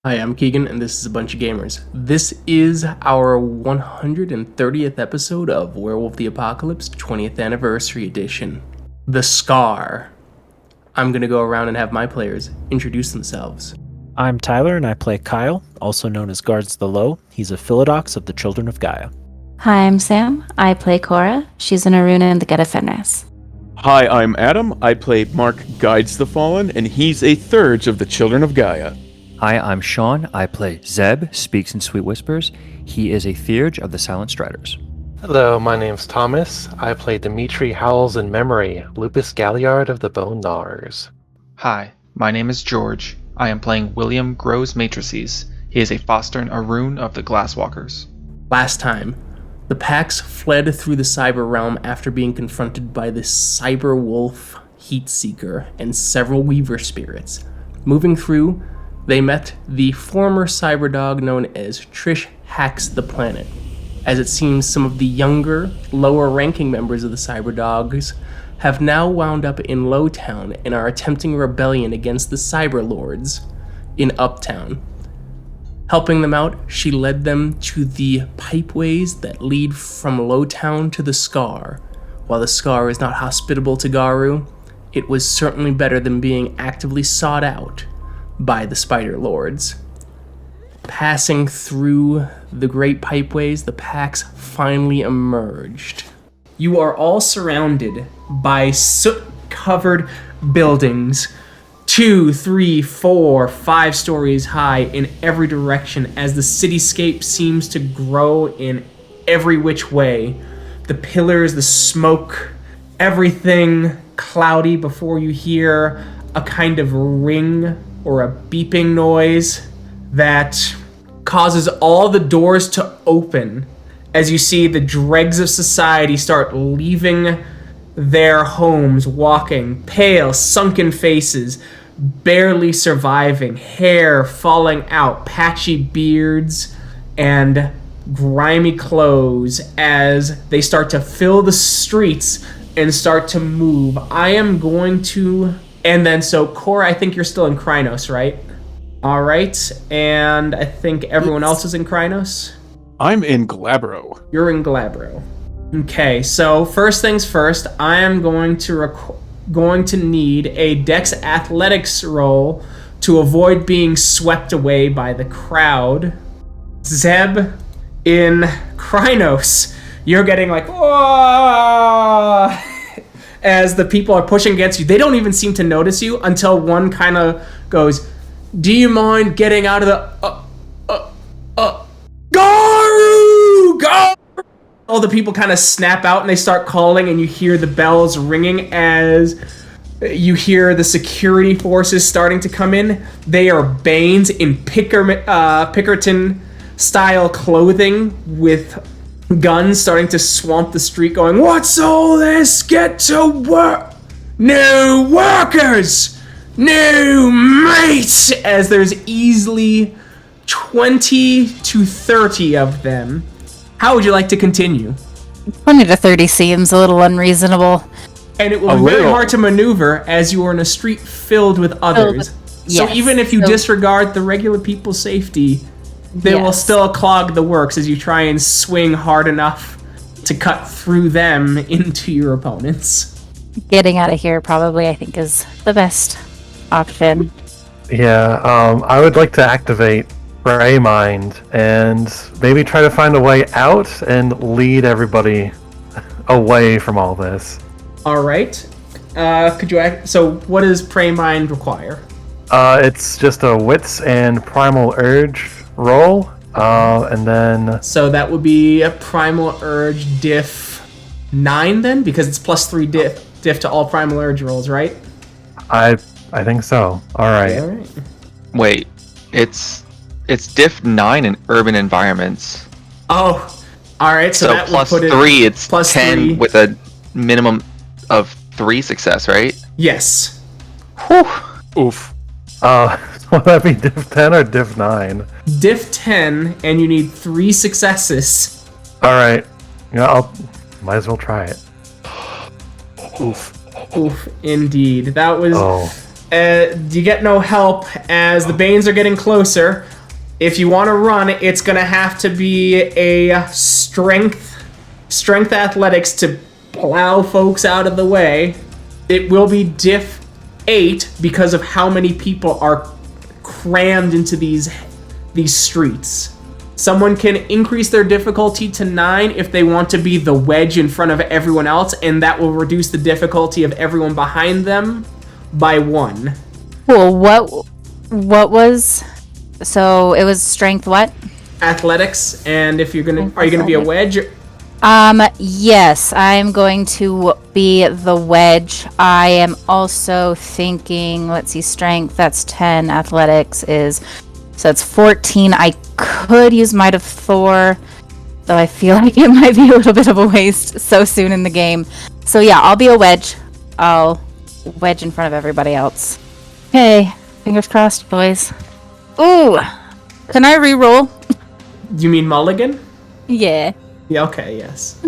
Hi, I'm Keegan, and this is A Bunch of Gamers. This is our 130th episode of Werewolf the Apocalypse 20th Anniversary Edition. The Scar. I'm going to go around and have my players introduce themselves. I'm Tyler, and I play Kyle, also known as Guards the Low. He's a Philodox of the Children of Gaia. Hi, I'm Sam. I play Cora. She's an Aruna in the Geta Fenris. Hi, I'm Adam. I play Mark Guides the Fallen, and he's a Thurge of the Children of Gaia. Hi, I'm Sean. I play Zeb Speaks-in-Sweet-Whispers. He is a Theurge of the Silent Striders. Hello, my name's Thomas. I play Dimitri Howls-In-Memory, Lupus Galliard of the Bone Gnawers. Hi, my name is George. I am playing William Grows-Matrices. He is a Fostern Arun of the Glasswalkers. Last time, the Pax fled through the cyber realm after being confronted by the cyber wolf Heatseeker and several Weaver spirits. Moving through, they met the former cyberdog known as Trish Hack-the-Planet. As it seems, some of the younger, lower-ranking members of the cyberdogs have now wound up in Lowtown and are attempting rebellion against the cyberlords in Uptown. Helping them out, she led them to the pipeways that lead from Lowtown to the Scar. While the Scar is not hospitable to Garu, it was certainly better than being actively sought out by the Spider Lords. Passing through the great pipeways, the Pax finally emerged. You are all surrounded by soot-covered buildings, 2, 3, 4, 5 stories high in every direction as the cityscape seems to grow in every which way. The pillars, the smoke, everything cloudy before you hear a kind of ring or a beeping noise that causes all the doors to open as you see the dregs of society start leaving their homes, walking, pale, sunken faces, barely surviving, hair falling out, patchy beards, and grimy clothes as they start to fill the streets and start to move. I am going to... And then, so, Cora, I think you're still in Krynos, right? All right, and I think everyone else is in Krynos? I'm in Glabro. You're in Glabro. Okay, so first things first, I am going to need a Dex Athletics roll to avoid being swept away by the crowd. Zeb, in Krynos, you're getting like, whoa! As the people are pushing against you. They don't even seem to notice you until one kind of goes, do you mind getting out of the... Garu! Garu! All the people kind of snap out and they start calling and you hear the bells ringing as you hear the security forces starting to come in. They are Banes in Pickerton-style clothing with guns starting to swamp the street going, what's all this? Get to work! New workers! New mates! As there's easily 20 to 30 of them. How would you like to continue? 20 to 30 seems a little unreasonable. And it will be very hard to maneuver as you are in a street filled with others. So even if you disregard the regular people's safety, they will still clog the works as you try and swing hard enough to cut through them into your opponents. Getting out of here probably, I think, is the best option. Yeah, I would like to activate Prey Mind and maybe try to find a way out and lead everybody away from all this. All right. So what does Prey Mind require? It's just a Wits and Primal Urge roll, and then... So that would be a Primal Urge diff 9 then? Because it's plus 3 diff to all Primal Urge rolls, right? I think so. Alright. Yeah, all right. Wait, it's diff 9 in urban environments. Oh, alright, so that plus would put 3, it it's plus 10 3. with a minimum of 3 success, right? Yes. Whew. Oof. Would that be diff 10 or diff 9? Diff 10, and you need 3 successes. Alright. Yeah, might as well try it. Oof. Oof, indeed. That was... Oh. You get no help as the Banes are getting closer. If you want to run, it's going to have to be a strength athletics to plow folks out of the way. It will be diff 8 because of how many people are crammed into these streets. Someone can increase their difficulty to 9 if they want to be the wedge in front of everyone else, and that will reduce the difficulty of everyone behind them by 1. Cool. What was... So it was strength what? Athletics, and if you're gonna... Are you gonna be a wedge? Yes, I'm going to be the wedge. I am also thinking, let's see, strength, that's 10, athletics is... So it's 14. I could use Might of Thor, though I feel like it might be a little bit of a waste so soon in the game. So yeah, I'll be a wedge. I'll wedge in front of everybody else. Okay, fingers crossed, boys. Ooh, can I re-roll? You mean mulligan? Yeah. Yeah, okay, yes.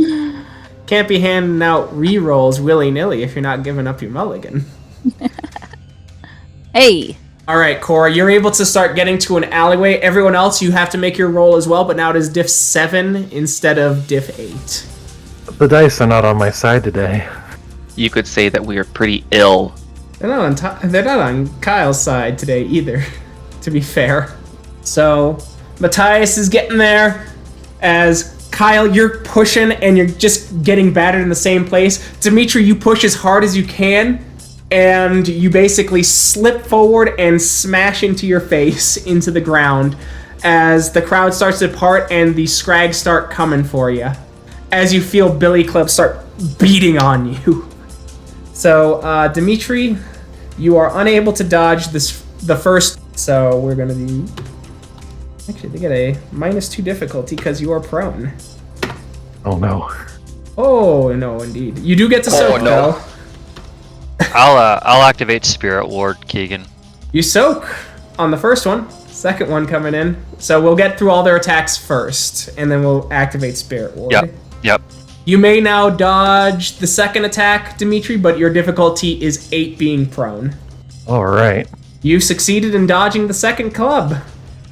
Can't be handing out re-rolls willy-nilly if you're not giving up your mulligan. Hey. All right, Cora, you're able to start getting to an alleyway. Everyone else, you have to make your roll as well, but now it is diff 7 instead of diff 8. The dice are not on my side today. You could say that we are pretty ill. They're not on Kyle's side today either, to be fair. So, Matthias is getting there. As Kyle, you're pushing and you're just getting battered in the same place. Dimitri, you push as hard as you can, and you basically slip forward and smash into your face into the ground as the crowd starts to part and the scrags start coming for you. As you feel Billy Club start beating on you. So, Dimitri, you are unable to dodge the first. So we're gonna do. Actually, they get a -2 difficulty because you are prone. Oh no. Oh no, indeed. You do get to soak though. I'll activate Spirit Ward, Keegan. You soak on the first one. Second one coming in. So we'll get through all their attacks first, and then we'll activate Spirit Ward. Yep. You may now dodge the second attack, Dimitri, but your difficulty is 8 being prone. Alright. You've succeeded in dodging the second club.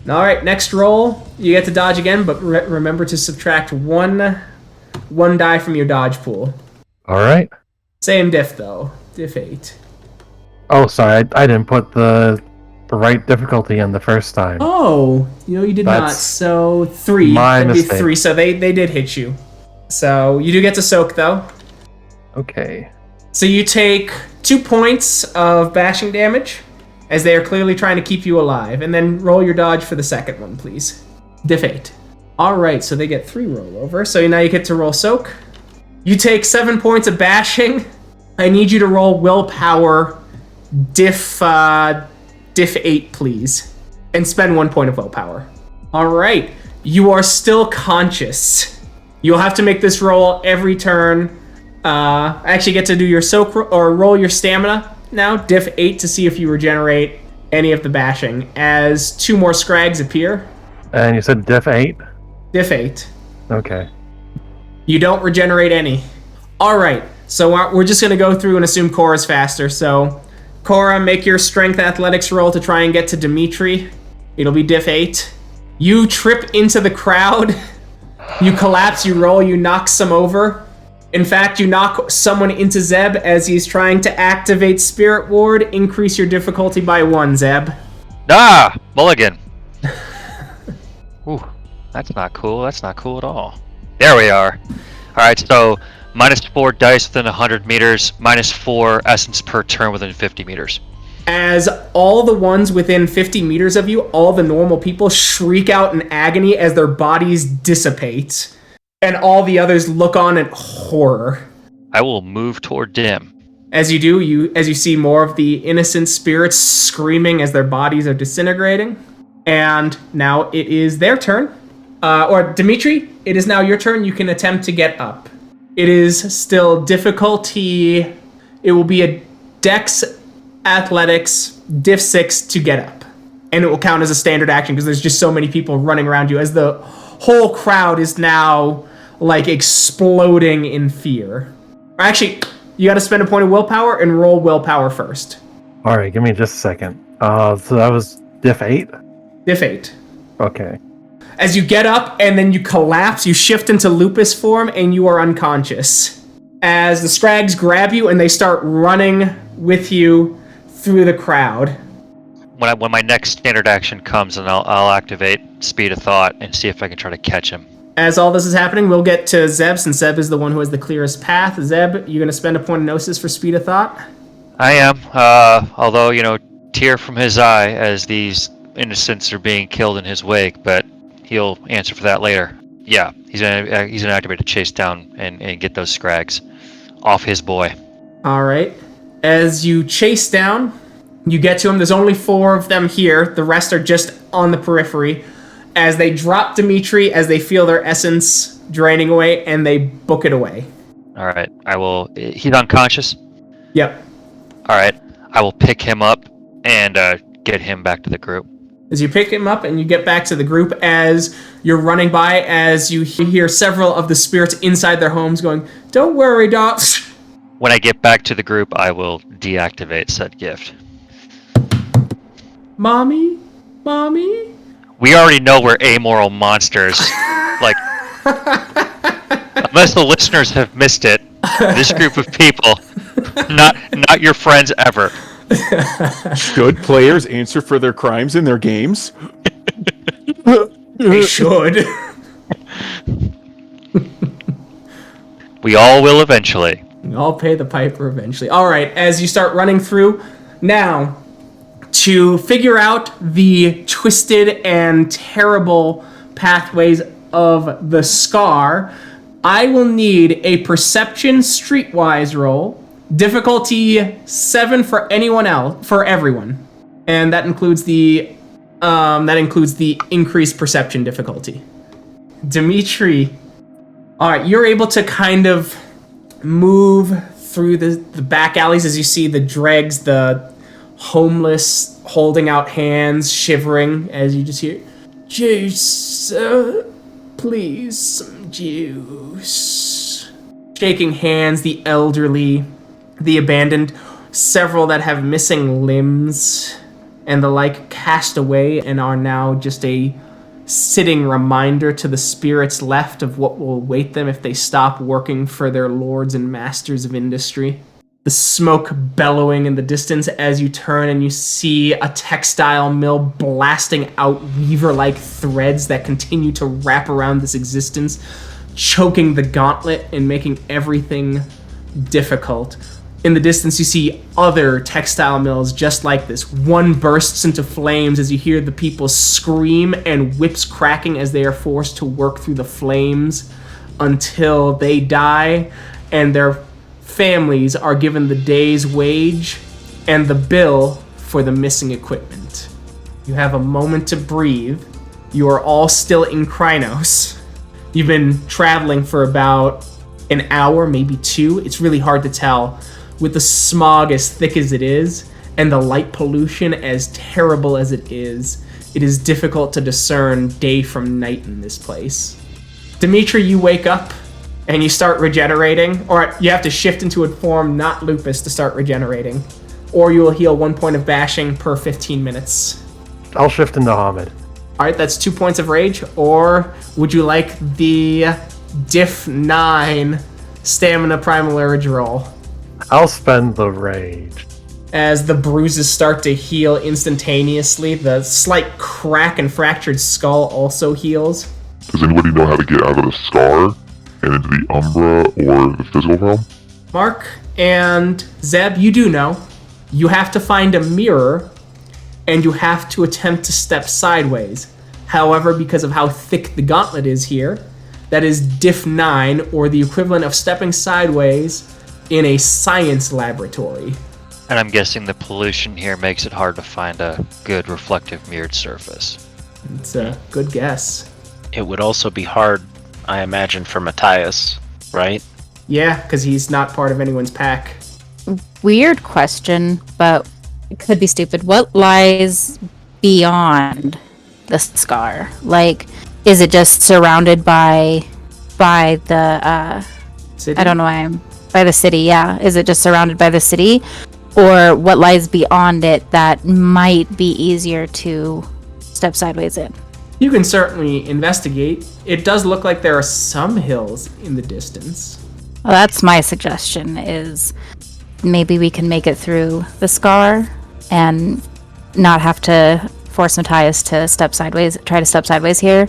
Alright, next roll. You get to dodge again, but remember to subtract one die from your dodge pool. Alright. Same diff, though. Diff 8. Oh, sorry, I didn't put the right difficulty in the first time. Oh, you did not. So 3. My That'd mistake. be 3, so they did hit you. So you do get to soak, though. Okay. So you take 2 points of bashing damage, as they are clearly trying to keep you alive. And then roll your dodge for the second one, please. Diff 8. Alright, so they get 3 rollover. So now you get to roll soak. You take 7 points of bashing. I need you to roll willpower diff 8, please. And spend 1 point of willpower. Alright, you are still conscious. You'll have to make this roll every turn. Actually get to do your soak or roll your stamina now, diff 8, to see if you regenerate any of the bashing, as 2 more scrags appear. And you said diff 8? Diff 8. Okay. You don't regenerate any. Alright, so we're just going to go through and assume Cora's faster. So, Cora, make your strength athletics roll to try and get to Dimitri. It'll be diff 8. You trip into the crowd. You collapse, you roll, you knock some over. In fact, you knock someone into Zeb as he's trying to activate Spirit Ward. Increase your difficulty by 1, Zeb. Ah! Mulligan! Ooh, that's not cool. That's not cool at all. There we are. Alright, so -4 dice within 100 meters, -4 essence per turn within 50 meters. As all the ones within 50 meters of you, all the normal people, shriek out in agony as their bodies dissipate. And all the others look on in horror. I will move toward Dim. As you do, as you see more of the innocent spirits screaming as their bodies are disintegrating. And now it is their turn. Or Dimitri, it is now your turn. You can attempt to get up. It is still difficulty. It will be a Dex Athletics diff 6 to get up. And it will count as a standard action because there's just so many people running around you as the whole crowd is now like exploding in fear. Actually, you got to spend a point of willpower and roll willpower first. Alright, give me just a second. So that was diff 8? Diff 8. Okay. As you get up and then you collapse, you shift into lupus form and you are unconscious. As the Scrags grab you and they start running with you through the crowd. When my next standard action comes, and I'll activate Speed of Thought and see if I can try to catch him. As all this is happening, we'll get to Zeb, since Zeb is the one who has the clearest path. Zeb, you're going to spend a point of gnosis for Speed of Thought? I am, although, tear from his eye as these innocents are being killed in his wake, but he'll answer for that later. Yeah, he's gonna activate to chase down and get those Scrags off his boy. All right. As you chase down, you get to him. There's only 4 of them here. The rest are just on the periphery. As they drop Dimitri, as they feel their essence draining away, and they book it away. All right, I will. He's unconscious. Yep. All right, I will pick him up and get him back to the group. As you pick him up and you get back to the group, as you're running by, as you hear several of the spirits inside their homes going, "Don't worry, Doc." When I get back to the group, I will deactivate said gift. Mommy? Mommy? We already know we're amoral monsters. Like, unless the listeners have missed it, this group of people, not your friends ever. Good players answer for their crimes in their games. They should. We all will eventually. I'll pay the piper eventually. All right, as you start running through, now, to figure out the twisted and terrible pathways of the Scar, I will need a Perception Streetwise roll. Difficulty 7 for anyone else, for everyone, and that includes the increased perception difficulty. Dimitri, all right, you're able to kind of move through the back alleys as you see the dregs, the homeless holding out hands, shivering as you just hear, "Juice, please, some juice." Shaking hands, the elderly, the abandoned, several that have missing limbs and the like, cast away and are now just a sitting reminder to the spirits left of what will await them if they stop working for their lords and masters of industry. The smoke bellowing in the distance as you turn and you see a textile mill blasting out weaver-like threads that continue to wrap around this existence, choking the gauntlet and making everything difficult. In the distance, you see other textile mills just like this. One bursts into flames as you hear the people scream and whips cracking as they are forced to work through the flames until they die and their families are given the day's wage and the bill for the missing equipment. You have a moment to breathe. You are all still in Krynos. You've been traveling for about an hour, maybe 2. It's really hard to tell. With the smog as thick as it is, and the light pollution as terrible as it is difficult to discern day from night in this place. Dimitri, you wake up, and you start regenerating, or you have to shift into a form not lupus to start regenerating, or you will heal 1 point of bashing per 15 minutes. I'll shift into Hamid. Alright, that's 2 points of rage, or would you like the Diff 9 Stamina Primal Urge roll? I'll spend the rage. As the bruises start to heal instantaneously, the slight crack and fractured skull also heals. Does anybody know how to get out of the Scar and into the Umbra or the physical realm? Mark and Zeb, you do know. You have to find a mirror, and you have to attempt to step sideways. However, because of how thick the gauntlet is here, that is Diff 9, or the equivalent of stepping sideways in a science laboratory. And I'm guessing the pollution here makes it hard to find a good reflective mirrored surface. It's a good guess. It would also be hard, I imagine, for Matthias, right? Yeah, because he's not part of anyone's pack. Weird question, but it could be stupid. What lies beyond the Scar? Like, is it just surrounded by the City? I don't know why I'm by the city, yeah. Is it just surrounded by the city? Or what lies beyond it that might be easier to step sideways in? You can certainly investigate. It does look like there are some hills in the distance. Well, that's my suggestion, is maybe we can make it through the scar and not have to force Matthias to try to step sideways here,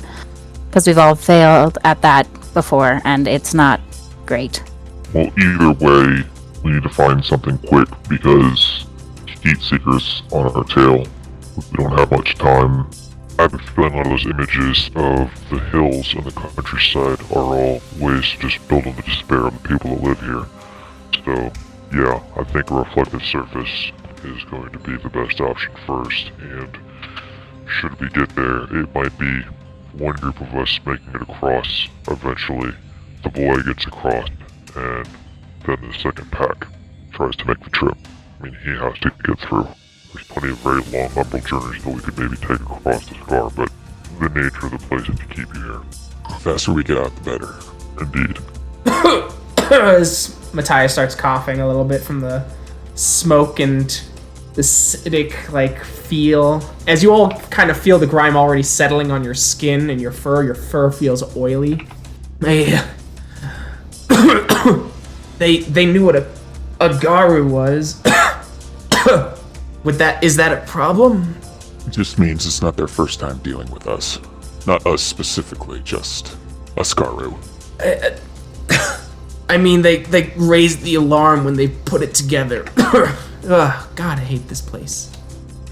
because we've all failed at that before, and it's not great. Well, either way, we need to find something quick because heat seekers on our tail. We don't have much time. I have a feeling a lot of those images of the hills and the countryside are all ways to just build on the despair of the people that live here. So, yeah, I think a reflective surface is going to be the best option first, and should we get there, it might be one group of us making it across. Eventually, the boy gets across, and then the second pack tries to make the trip. I mean, he has to get through. There's plenty of very long uphill journeys that we could maybe take across the scar, but the nature of the place is to keep you here. The faster we get out, the better. Indeed. As Matthias starts coughing a little bit from the smoke and the acidic, feel. As you all kind of feel the grime already settling on your skin and your fur feels oily. They knew what a Garu was. Is that a problem? It just means it's not their first time dealing with us. Not us specifically, just Ascaru. I mean, they raised the alarm when they put it together. Ugh, God, I hate this place.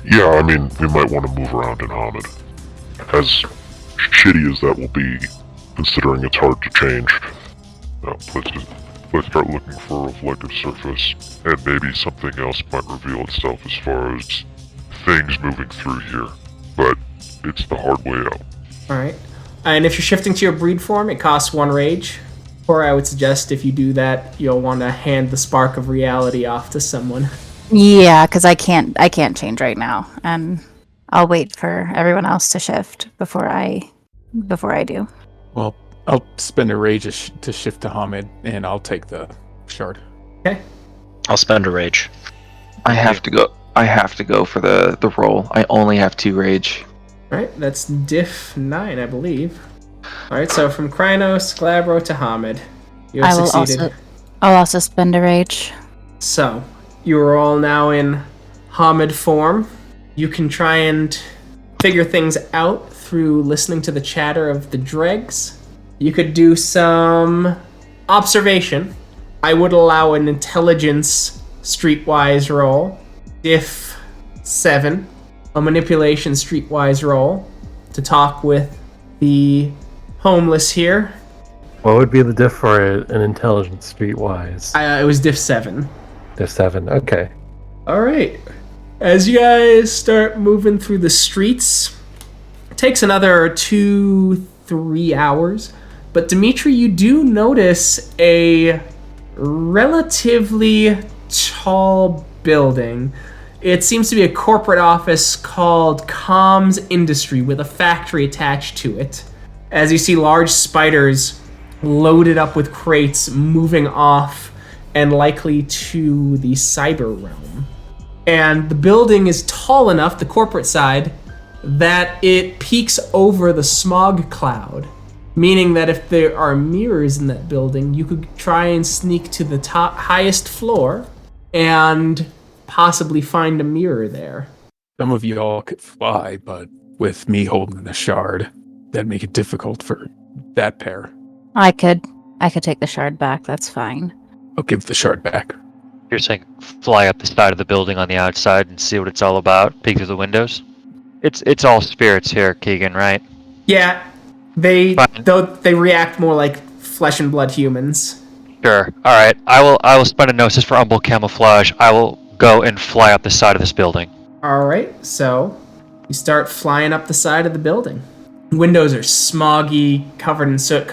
Yeah, I mean, we might want to move around in Hamid. As shitty as that will be, considering it's hard to change. Now, let's start looking for a reflective surface, and maybe something else might reveal itself as far as things moving through here. But it's the hard way out. Alright. And if you're shifting to your breed form, it costs 1 rage. Or I would suggest if you do that, you'll want to hand the spark of reality off to someone. Yeah, because I can't change right now, and I'll wait for everyone else to shift before I do. Well, I'll spend a rage to shift to Hamid, and I'll take the shard. Okay. I'll spend a rage. I have to go for the roll. I only have 2 rage. Alright, that's diff 9, I believe. Alright, so from Krynos, Glabro to Hamid. You have succeeded. I'll also spend a rage. So, you are all now in Hamid form. You can try and figure things out through listening to the chatter of the dregs. You could do some observation. I would allow an intelligence streetwise roll. Diff 7. A manipulation streetwise roll to talk with the homeless here. What would be the diff for an intelligence streetwise? It was diff 7. Diff 7, okay. Alright. As you guys start moving through the streets, it takes another 2-3 hours. But Dimitri, you do notice a relatively tall building. It seems to be a corporate office called Comms Industry with a factory attached to it. As you see large spiders loaded up with crates moving off and likely to the cyber realm. And the building is tall enough, the corporate side, that it peaks over the smog cloud. Meaning that if there are mirrors in that building, you could try and sneak to the highest floor and possibly find a mirror there. Some of you all could fly, but with me holding the shard, that'd make it difficult for that pair. I could take the shard back. That's fine. I'll give the shard back. You're saying fly up the side of the building on the outside and see what it's all about? Peek through the windows? It's all spirits here, Keegan, right? Yeah, they react more like flesh and blood humans. Sure. All right. I will spend a gnosis for umble camouflage. I will go and fly up the side of this building. All right. So you start flying up the side of the building. Windows are smoggy, covered in soot,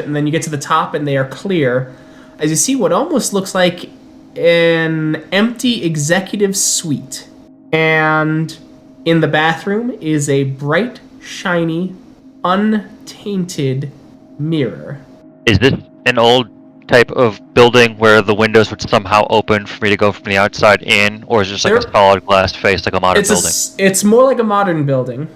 and then you get to the top and they are clear. As you see what almost looks like an empty executive suite. And in the bathroom is a bright, shiny, untainted mirror. Is this an old type of building where the windows would somehow open for me to go from the outside in, or is it just like a solid glass face like a modern building? It's more like a modern building.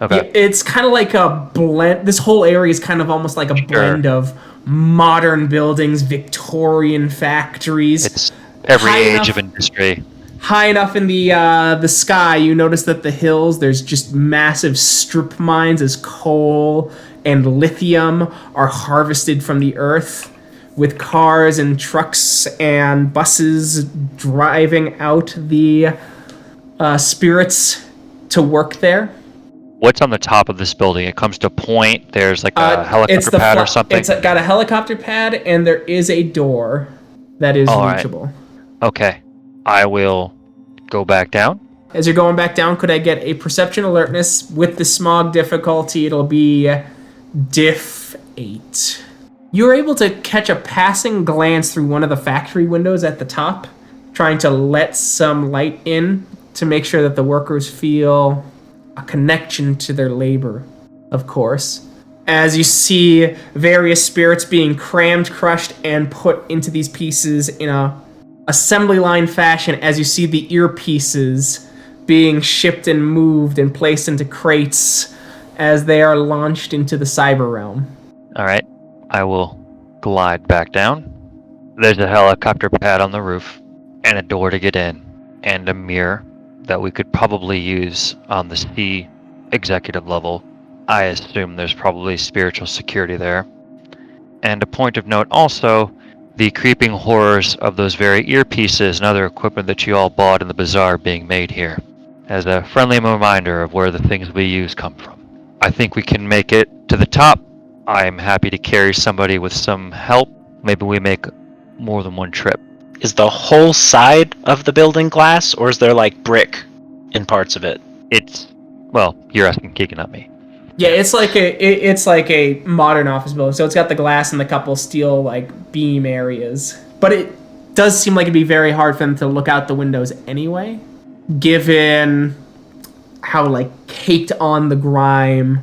Okay. It's kind of like a blend. This whole area is kind of almost like a blend of modern buildings, Victorian factories. It's every High age enough- of industry. High enough in the sky, you notice that the hills, there's just massive strip mines as coal and lithium are harvested from the earth, with cars and trucks and buses driving out the spirits to work there. What's on the top of this building? It comes to a point. There's like a helicopter pad or something. It's got a helicopter pad, and there is a door that is All right. reachable. Okay. I will go back down. As you're going back down, could I get a perception alertness? With the smog difficulty, it'll be diff 8. You're able to catch a passing glance through one of the factory windows at the top, trying to let some light in to make sure that the workers feel a connection to their labor, of course. As you see various spirits being crammed, crushed, and put into these pieces in a assembly line fashion, as you see the earpieces being shipped and moved and placed into crates as they are launched into the cyber realm. All right. I will glide back down. There's a helicopter pad on the roof and a door to get in and a mirror that we could probably use on the C executive level. I assume there's probably spiritual security there. And a point of note also, the creeping horrors of those very earpieces and other equipment that you all bought in the bazaar being made here, as a friendly reminder of where the things we use come from. I think we can make it to the top. I'm happy to carry somebody with some help. Maybe we make more than one trip. Is the whole side of the building glass, or is there like brick in parts of it? Well, you're asking Keegan, not me. Yeah, it's like a modern office building. So it's got the glass and the couple steel like beam areas. But it does seem like it'd be very hard for them to look out the windows anyway, given how like caked on the grime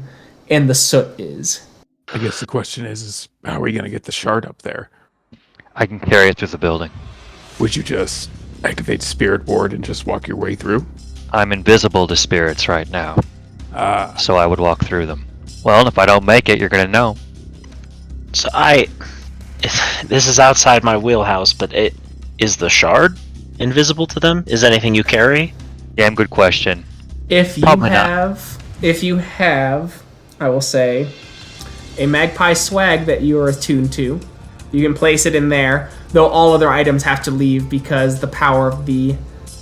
and the soot is. I guess the question is how are we going to get the shard up there? I can carry it through the building. Would you just activate Spirit Ward and just walk your way through? I'm invisible to spirits right now. So I would walk through them. Well, and if I don't make it, you're going to know. So this is outside my wheelhouse, but is the shard invisible to them? Is anything you carry? Damn good question. If you have, I will say, a magpie swag that you are attuned to, you can place it in there, though all other items have to leave because the power of the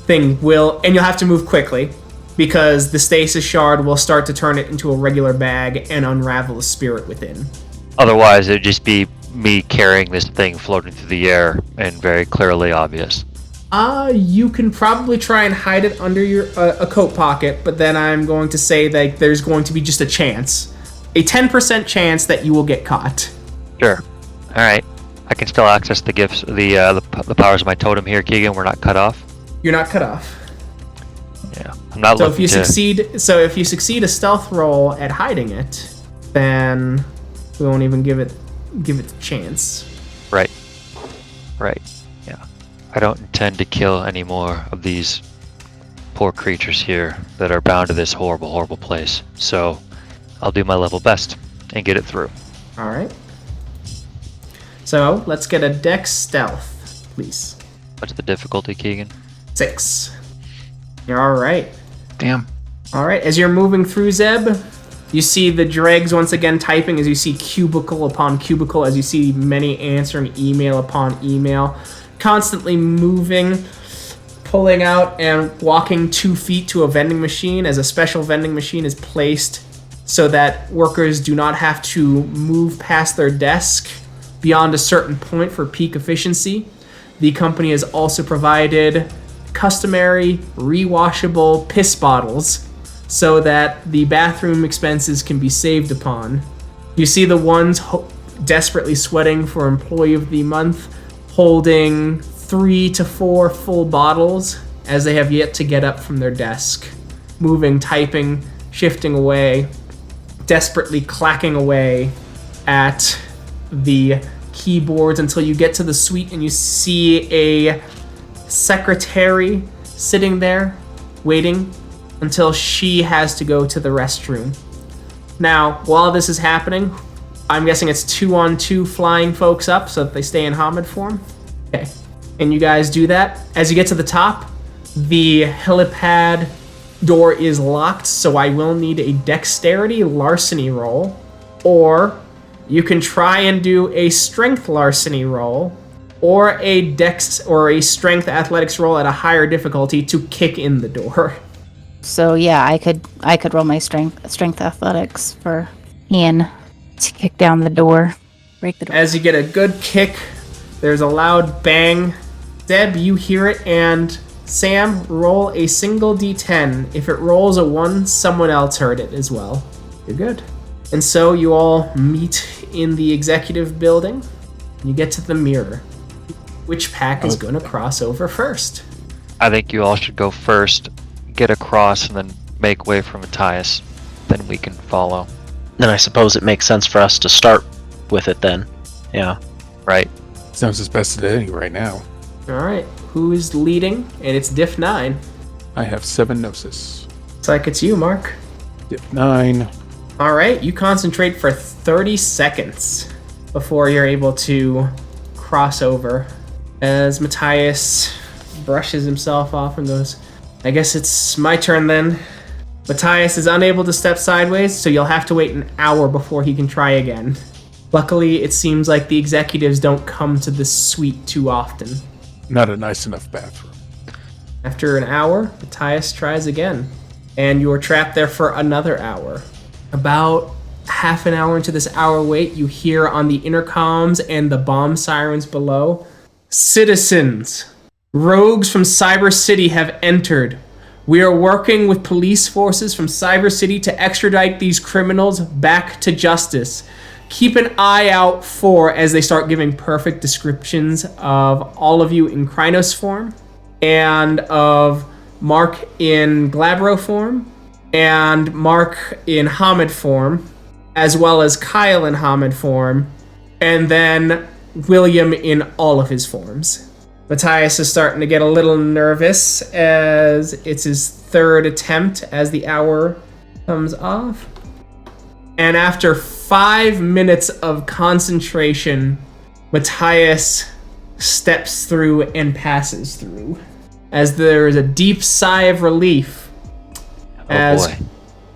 thing will, and you'll have to move quickly, because the stasis shard will start to turn it into a regular bag and unravel the spirit within. Otherwise, it'd just be me carrying this thing floating through the air and very clearly obvious. You can probably try and hide it under your a coat pocket, but then I'm going to say that there's going to be just a 10% chance that you will get caught. Sure. All right. I can still access the gifts, the powers of my totem here, Keegan. We're not cut off. You're not cut off. Yeah, I'm not. So if you succeed a stealth roll at hiding it, then we won't even give it a chance. Right. Yeah. I don't intend to kill any more of these poor creatures here that are bound to this horrible, horrible place. So I'll do my level best and get it through. All right. So let's get a dex stealth, please. What's the difficulty, Keegan? 6. You're all right. Damn. All right. As you're moving through, Zeb, you see the dregs once again typing as you see cubicle upon cubicle, as you see many answering email upon email, constantly moving, pulling out and walking 2 feet to a vending machine as a special vending machine is placed so that workers do not have to move past their desk beyond a certain point for peak efficiency. The company has also provided customary rewashable piss bottles so that the bathroom expenses can be saved upon. You see the ones desperately sweating for Employee of the Month holding 3 to 4 full bottles as they have yet to get up from their desk, moving, typing, shifting away, desperately clacking away at the keyboards until you get to the suite and you see a secretary sitting there waiting until she has to go to the restroom. Now, while this is happening, I'm guessing it's 2-on-2 flying folks up so that they stay in Hamid form. Okay. And you guys do that. As you get to the top, the helipad door is locked, so I will need a dexterity larceny roll. Or you can try and do a strength larceny roll, or a dex or a strength athletics roll at a higher difficulty to kick in the door. So yeah, I could roll my strength athletics for Ian to kick down the door, break the door. As you get a good kick, there's a loud bang. Zeb, you hear it, and Sam, roll a single d10. If it rolls a 1, someone else heard it as well. You're good. And so you all meet in the executive building. You get to the mirror. Which pack is going to cross over first? I think you all should go first, get across, and then make way for Matthias. Then we can follow. Then I suppose it makes sense for us to start with it then. Yeah. Right. Sounds as best as any right now. Alright, who is leading? And it's Diff 9. I have 7 Gnosis. Looks like it's you, Mark. Diff 9. Alright, you concentrate for 30 seconds before you're able to cross over. As Matthias brushes himself off and goes, I guess it's my turn then. Matthias is unable to step sideways, so you'll have to wait an hour before he can try again. Luckily, it seems like the executives don't come to this suite too often. Not a nice enough bathroom. After an hour, Matthias tries again, and you're trapped there for another hour. About half an hour into this hour wait, you hear on the intercoms and the bomb sirens below, Citizens, rogues from Cyber City have entered. We are working with police forces from Cyber City to extradite these criminals back to justice. Keep an eye out for, as they start giving perfect descriptions of all of you in Krynos form, and of Mark in Glabro form, and Mark in Hamid form, as well as Kyle in Hamid form, and then William in all of his forms. Matthias is starting to get a little nervous as it's his third attempt as the hour comes off. And after 5 minutes of concentration, Matthias steps through and passes through. As there is a deep sigh of relief as boy.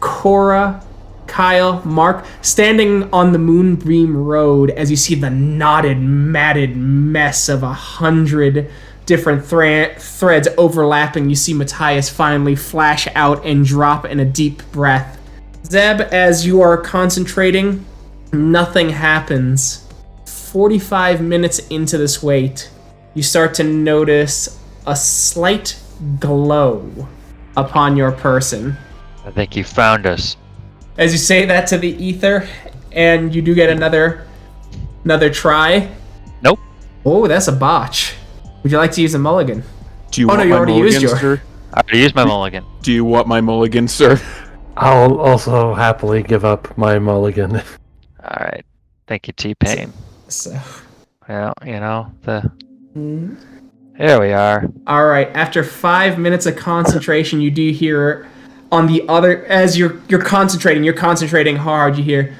Cora, Kyle, Mark, standing on the Moonbeam Road as you see the knotted, matted mess of 100 different threads overlapping, you see Matthias finally flash out and drop in a deep breath. Zeb, as you are concentrating, nothing happens. 45 minutes into this wait, you start to notice a slight glow upon your person. I think you found us. As you say that to the ether, and you do get another try. Nope. Oh, that's a botch. Would you like to use a mulligan? Do you Oh, want no, you my already mulligan, used your- sir? I already used my mulligan. Do you want my mulligan, sir? I'll also happily give up my mulligan. Alright. Thank you, T-Pain. So, Well, you know, There we are. all right. After 5 minutes of concentration, you do hear on the other, as you're concentrating hard. You hear,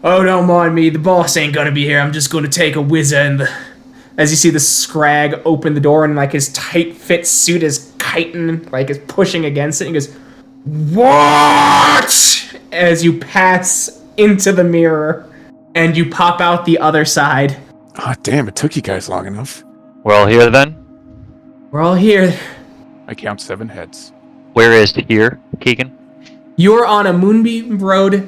"Oh, don't mind me. The boss ain't gonna be here. I'm just gonna take a whizzer." And as you see the scrag open the door and like his tight fit suit is chitin, like is pushing against it. And he goes, "What?" As you pass into the mirror and you pop out the other side. Ah, damn! It took you guys long enough. We're all here then? We're all here. I count 7 heads. Where is here, Keegan? You're on a Moonbeam Road,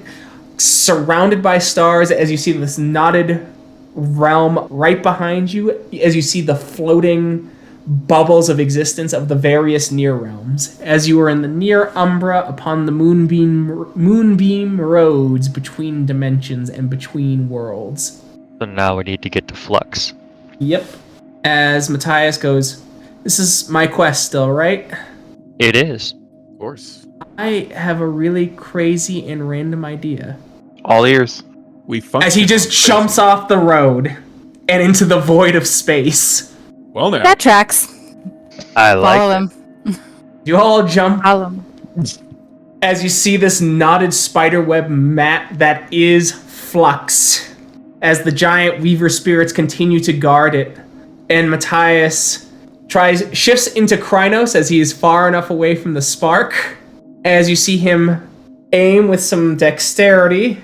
surrounded by stars, as you see this knotted realm right behind you, as you see the floating bubbles of existence of the various near realms. As you are in the near Umbra upon the Moonbeam roads between dimensions and between worlds. So now we need to get to Flux. Yep. As Matthias goes, "This is my quest still, right?" It is. Of course. I have a really crazy and random idea. All ears. We As he just jumps off the road and into the void of space. Well now. That tracks. I like Follow it. him. You all jump Follow him. as you see this knotted spiderweb mat that is Flux, as the giant weaver spirits continue to guard it, and Matthias shifts into Krynos as he is far enough away from the spark, as you see him aim with some dexterity,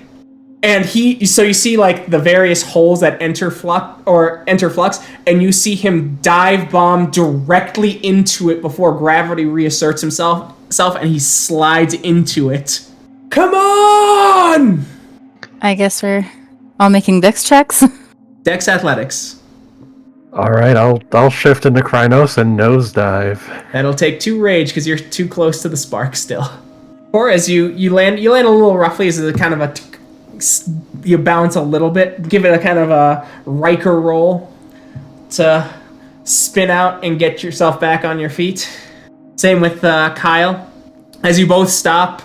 and so you see like the various holes that enter Flux, and you see him dive bomb directly into it before gravity reasserts himself, and he slides into it. Come on! I guess we're all making dex checks. Dex athletics. All right, I'll shift into Krynos and nosedive. That'll take 2 rage because you're too close to the spark still. Or as you land a little roughly as a kind of you bounce a little bit. Give it a kind of a Riker roll to spin out and get yourself back on your feet. Same with Kyle. As you both stop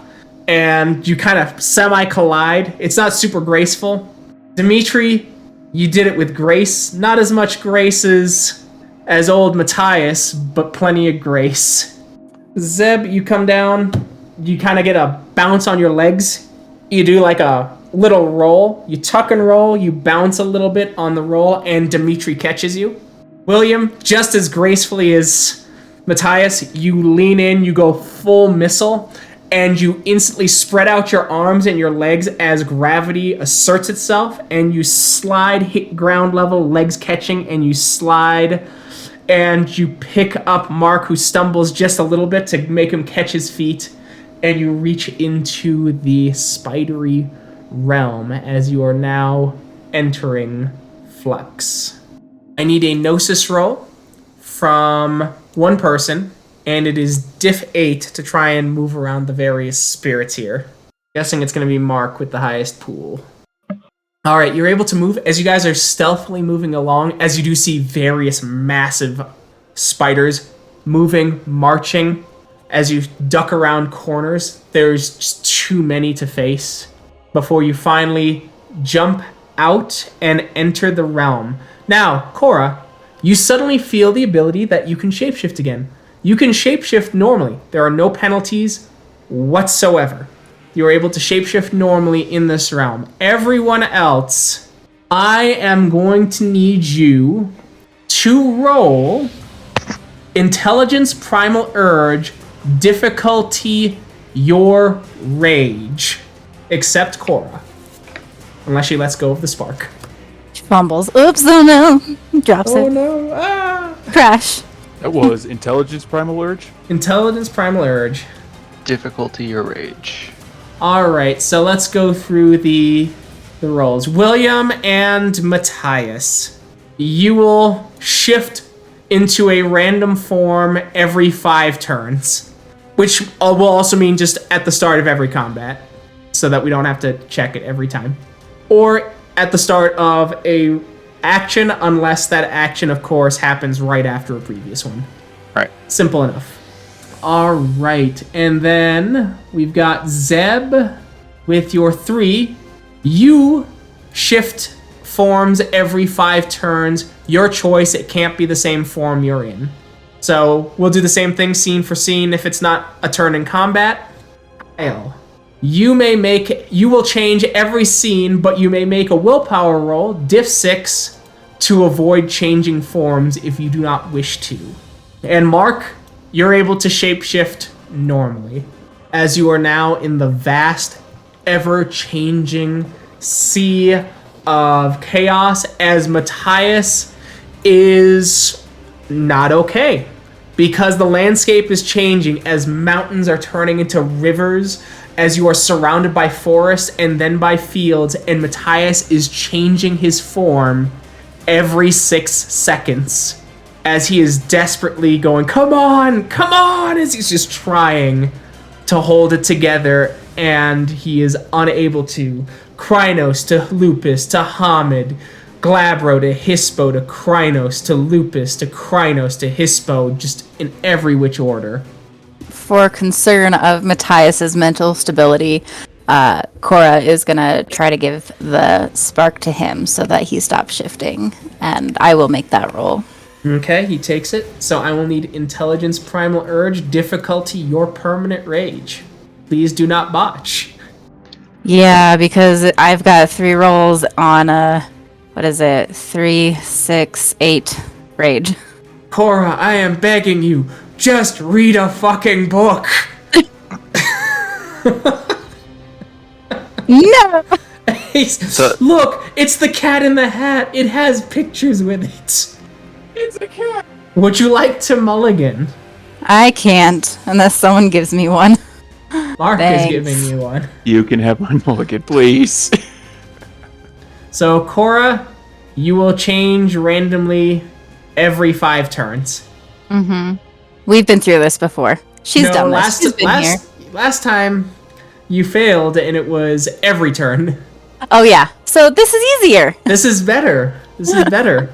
and you kind of semi-collide. It's not super graceful. Dimitri, you did it with grace. Not as much grace as old Matthias, but plenty of grace. Zeb, you come down. You kind of get a bounce on your legs. You do like a little roll. You tuck and roll. You bounce a little bit on the roll, and Dimitri catches you. William, just as gracefully as Matthias, you lean in. You go full missile, and you instantly spread out your arms and your legs as gravity asserts itself, and you slide, hit ground level, legs catching, and you slide, and you pick up Mark, who stumbles just a little bit to make him catch his feet, and you reach into the spidery realm as you are now entering Flux. I need a Gnosis roll from one person, and it is diff 8 to try and move around the various spirits here. Guessing it's going to be Mark with the highest pool. All right, you're able to move as you guys are stealthily moving along, as you do see various massive spiders moving, marching. As you duck around corners, there's just too many to face before you finally jump out and enter the realm. Now, Cora, you suddenly feel the ability that you can shapeshift again. You can shapeshift normally. There are no penalties whatsoever. You are able to shapeshift normally in this realm. Everyone else, I am going to need you to roll Intelligence Primal Urge, difficulty your rage. Except Cora. Unless she lets go of the spark. She fumbles. Oops, oh no. Drops it. Oh no. Ah. Crash. That was Intelligence Primal Urge? Intelligence Primal Urge. Difficulty your rage. Alright, so let's go through the rolls. William and Matthias. You will shift into a random form every 5 turns. Which will also mean just at the start of every combat. So that we don't have to check it every time. Or at the start of a action, unless that action, of course, happens right after a previous one. Right. Simple enough. All right, and then we've got Zeb with your 3. You shift forms every 5 turns. Your choice, it can't be the same form you're in. So we'll do the same thing scene for scene if it's not a turn in combat. Kyle, you will change every scene, but you may make a willpower roll, diff 6, to avoid changing forms if you do not wish to. And Mark, you're able to shapeshift normally, as you are now in the vast, ever-changing sea of chaos, as Matthias is not okay. Because the landscape is changing, as mountains are turning into rivers, as you are surrounded by forests and then by fields, and Matthias is changing his form every 6 seconds. As he is desperately going, come on, as he's just trying to hold it together, and he is unable to. Krynos to Lupus to Hamid, Glabro to Hispo to Krynos to Lupus to Krynos to Hispo, just in every which order. For concern of Matthias's mental stability, Cora is gonna try to give the spark to him so that he stops shifting, and I will make that roll. Okay, he takes it. So I will need Intelligence Primal Urge, difficulty your permanent rage. please do not botch. Yeah, because I've got 3 rolls on what is it? 3, 6, 8 rage. Cora, I am begging you, just read a fucking book. No. Look, it's the Cat in the Hat. It has pictures with it. It's a cat. Would you like to mulligan? I can't unless someone gives me one. Mark Thanks. is giving you one. You can have my mulligan, please. So, Cora, you will change randomly every 5 turns. Mm-hmm. We've been through this before. She's done this. She's been here. Last time you failed, and it was every turn. Oh yeah. So this is easier. This is better. This is better.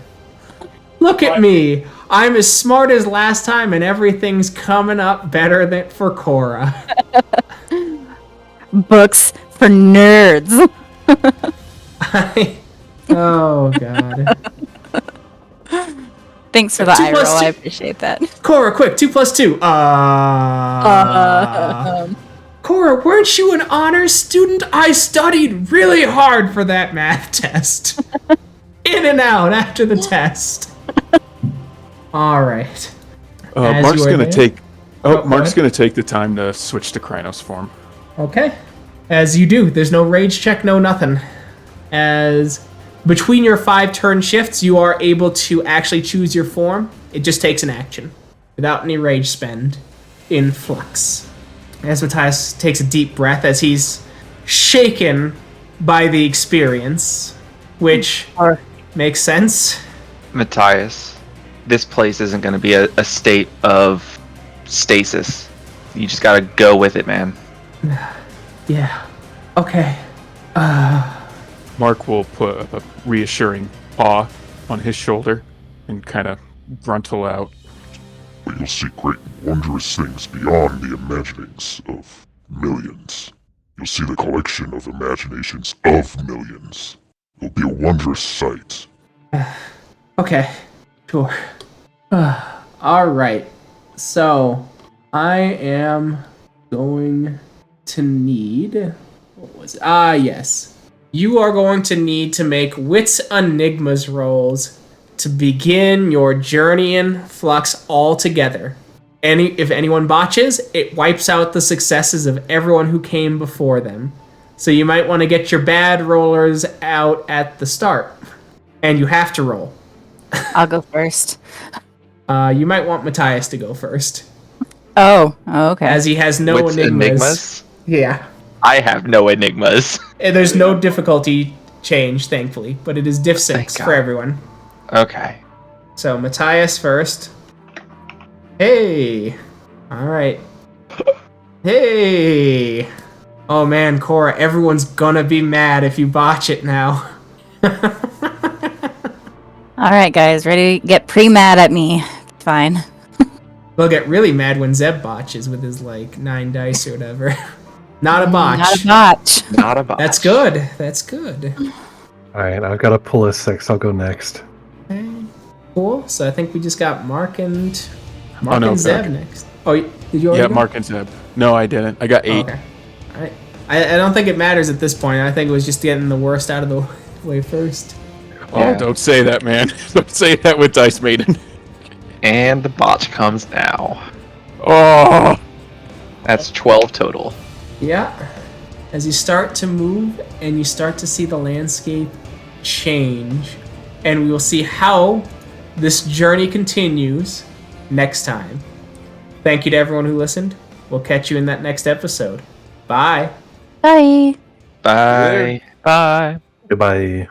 Look at me. I'm as smart as last time, and everything's coming up better than for Cora. Books for nerds. Oh god. Thanks for the 2 eye plus roll. 2. I appreciate that. Cora, quick, 2 plus 2. Cora, weren't you an honors student? I studied really hard for that math test. In and out after the test. All right. Mark's you are gonna there- take. Oh, go Mark's ahead. gonna take the time to switch to Krynos form. Okay. As you do, there's no rage check, no nothing. As between your 5 turn shifts, you are able to actually choose your form. It just takes an action without any rage spend in flux. As Matthias takes a deep breath as he's shaken by the experience, which makes sense. Matthias, this place isn't going to be a state of stasis. You just gotta go with it, man. Yeah. Okay. Mark will put a reassuring paw on his shoulder and kind of gruntle out. But you'll see great wondrous things beyond the imaginings of millions. You'll see the collection of imaginations of millions. It'll be a wondrous sight. Okay. Sure. All right. So, I am going to need... What was it? Yes. You are going to need to make Wits Enigmas rolls to begin your journey in flux altogether. If anyone botches, it wipes out the successes of everyone who came before them. So you might want to get your bad rollers out at the start. And you have to roll. I'll go first. You might want Matthias to go first. Oh, okay. As he has no Wits enigmas. Yeah. I have no enigmas. And there's no difficulty change, thankfully. But it is diff 6 Thank for God. everyone. Okay. So, Matthias first. Hey! Alright. Hey! Oh man, Cora, everyone's gonna be mad if you botch it now. All right, guys, ready? Get pre-mad at me. Fine. They'll get really mad when Zeb botches with his, 9 dice or whatever. Not a botch. Not a botch. Not about. That's good. That's good. Alright, I've got to pull a 6. I'll go next. Okay. Cool. So I think we just got Mark and no, Zeb back. next. Oh, did you already Yeah, go? Mark and Zeb. No, I didn't. I got 8. Oh, okay. All right. I don't think it matters at this point. I think it was just getting the worst out of the way first. Oh, Yeah. don't say that, man. Don't say that with Dice Maiden. And the botch comes now. Oh! That's 12 total. Yeah. As you start to move and you start to see the landscape change, and we will see how this journey continues next time. Thank you to everyone who listened. We'll catch you in that next episode. Bye. Bye. Bye. Bye. Goodbye.